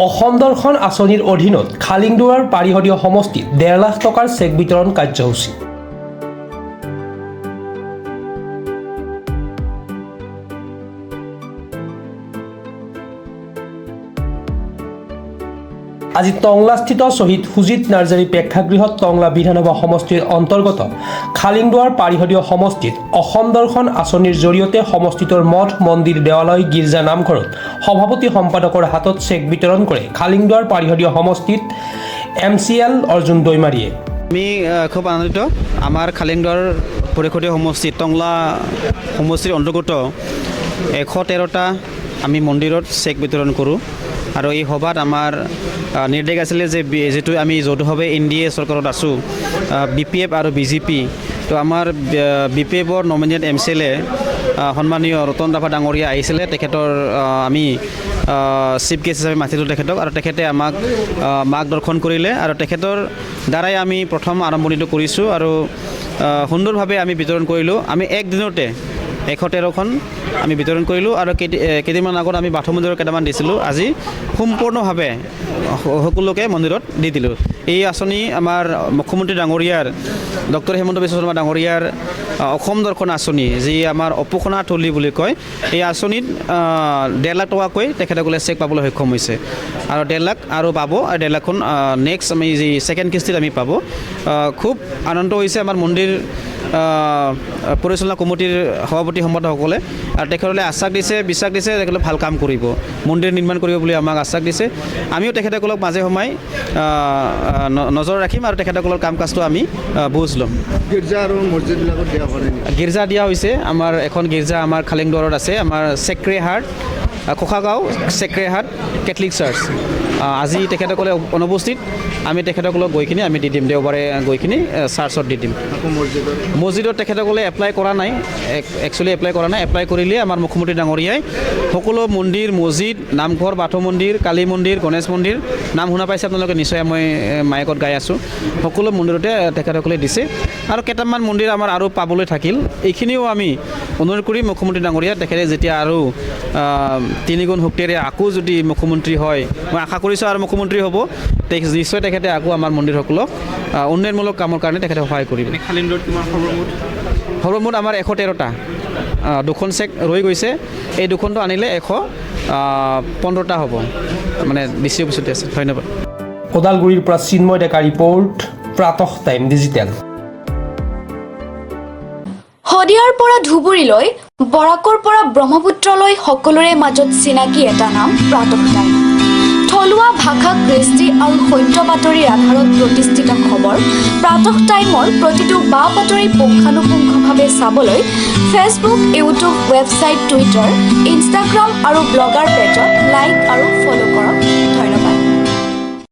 অসম দৰ্শন আঁচনিৰ অধীনত খালিংদুৱাৰ পাৰিষদীয় সমষ্টিত 1.5 লাখ টকাৰ চেক বিতৰণ কাৰ্যসূচী। আজি টংলাস্থিত শ্বহীদ সুজিত নাৰ্জাৰী প্ৰেক্ষাগৃহত টংলা বিধানসভা সমষ্টিৰ অন্তৰ্গত খালিংদুৱাৰ পাৰিষদীয় সমষ্টিত অসম দৰ্শন আঁচনিৰ জৰিয়তে সমষ্টিটোৰ মঠ মন্দিৰ দেৱালয় গীৰ্জা নামঘৰত সভাপতি সম্পাদকৰ হাতত চেক বিতৰণ কৰে খালিংদুৱাৰ পাৰিষদীয় সমষ্টিত MCL অৰ্জুন দৈমাৰীয়ে। আমি খুব আনন্দিত। আমাৰ খালিংদুৱাৰ পৰিষদীয় সমষ্টি টংলা সমষ্টিৰ অন্তৰ্গত 113টা আমি মন্দিৰত চেক বিতৰণ কৰোঁ আৰু এই সভাত আমাৰ নিৰ্দেশ আছিলে যে যিটো আমি যৌথভাৱে NDA চৰকাৰত আছোঁ BPF আৰু BJP, তো আমাৰ BPFৰ নমিনেট MCLA সন্মানীয় ৰতন ৰাভা ডাঙৰীয়া আহিছিলে। তেখেতৰ আমি চিফ গেষ্ট হিচাপে মাতিলোঁ তেখেতক আৰু তেখেতে আমাক মাৰ্গদৰ্শন কৰিলে আৰু তেখেতৰ দ্বাৰাই আমি প্ৰথম আৰম্ভণিটো কৰিছোঁ আৰু সুন্দৰভাৱে আমি বিতৰণ কৰিলোঁ। আমি একদিনতে 113খন আমি বিতৰণ কৰিলোঁ আৰু কেইদিনমান আগত আমি বাথৌ মন্দিৰত কেইটামান দিছিলোঁ। আজি সম্পূৰ্ণভাৱে সকলোকে মন্দিৰত দি দিলোঁ। এই আঁচনি আমাৰ মুখ্যমন্ত্ৰী ডাঙৰীয়াৰ ডক্টৰ হিমন্ত বিশ্ব শৰ্মা ডাঙৰীয়াৰ অসম দৰ্শন আঁচনি, যি আমাৰ অপোসনা থলী বুলি কয়, এই আঁচনিত 1.5 লাখ টকাকৈ তেখেতসকলে চেক পাবলৈ সক্ষম হৈছে আৰু 1.5 লাখ আৰু পাব। 1.5 লাখখন নেক্সট আমি যি ছেকেণ্ড কিস্তিত আমি পাব। খুব আনন্দ হৈছে আমাৰ মন্দিৰ পৰিচালনা কমিটিৰ সভাপতি সম্পাদকসকলে আৰু তেখেতসকলে আশ্বাস দিছে, বিশ্বাস দিছে তেখেতসকলে ভাল কাম কৰিব, মন্দিৰ নিৰ্মাণ কৰিব বুলি আমাক আশ্বাস দিছে। আমিও তেখেতসকলক মাজে সময়ে নজৰ ৰাখিম আৰু তেখেতসকলৰ কাম কাজটো আমি বুজ ল'ম। গীৰ্জা আৰু মছজিদবিলাকত দিয়া হয়। গীৰ্জা দিয়া হৈছে। আমাৰ এখন গীৰ্জা আমাৰ খালিংদুৱাৰত আছে, আমাৰ চেক্ৰে হাৰ্ট কোষাগাঁও চেক্ৰে হাৰ্ট কেথলিক চাৰ্চ। আজি তেখেতসকলে অনুপস্থিত, আমি তেখেতসকলক গৈ কিনি আমি দি দিম, দেওবাৰে গৈ কিনি চাৰ্চত দি দিম। মছজিদত তেখেতসকলে এপ্লাই কৰা নাই, একচুৱেলি এপ্লাই কৰা নাই। এপ্লাই কৰিলে আমাৰ মুখ্যমন্ত্ৰী ডাঙৰীয়াই সকলো মন্দিৰ, মছজিদ, নামঘৰ, বাথৌ মন্দিৰ, কালী মন্দিৰ, গণেশ মন্দিৰ, নাম শুনা পাইছে আপোনালোকে নিশ্চয়, মই মাইকত গাই আছোঁ, সকলো মন্দিৰতে তেখেতসকলে দিছে আৰু কেইটামান মন্দিৰ আমাৰ আৰু পাবলৈ থাকিল। এইখিনিও আমি অনুৰোধ কৰি মুখ্যমন্ত্ৰী ডাঙৰীয়া তেখেতে যেতিয়া আৰু 3 গুণ শক্তিৰে আকৌ যদি মুখ্যমন্ত্ৰী হয়, মই আশা কৰিছোঁ আৰু মুখ্যমন্ত্ৰী হ'ব, নিশ্চয় তেখেতে আকৌ আমাৰ মন্দিৰসকলক উন্নয়নমূলক কামৰ কাৰণে তেখেতে সহায় কৰিব। খালিংদুৱাৰত কিমান সৰ্বমুঠ আমাৰ 113টা, 2খন চেক ৰৈ গৈছে। এই 2খনটো আনিলে 115টা হ'ব, মানে বেছি অফিচতে আছে। ধন্যবাদ। ওদালগুৰিৰ পৰা চিন্ময় ডেকা ৰিপৰ্ট, প্ৰাতঃ টাইম ডিজিটেল। শদিয়াৰ পৰা ধুবুৰীলৈ, বৰাকৰ পৰা ব্ৰহ্মপুত্ৰলৈ সকলোৰে মাজত চিনাকি এটা নাম প্ৰাতঃ টাইম। থলুৱা ভাষা, কৃষ্টি আৰু সত্য বাতৰিৰ আধাৰত প্ৰতিষ্ঠিত খবৰ প্ৰাতঃ টাইমৰ প্ৰতিটো বা বাতৰি পুংখানুপুংখভাৱে চাবলৈ Facebook, YouTube, website, Twitter, Instagram আৰু ব্লগাৰ পেজত লাইক আৰু ফ'ল' কৰক।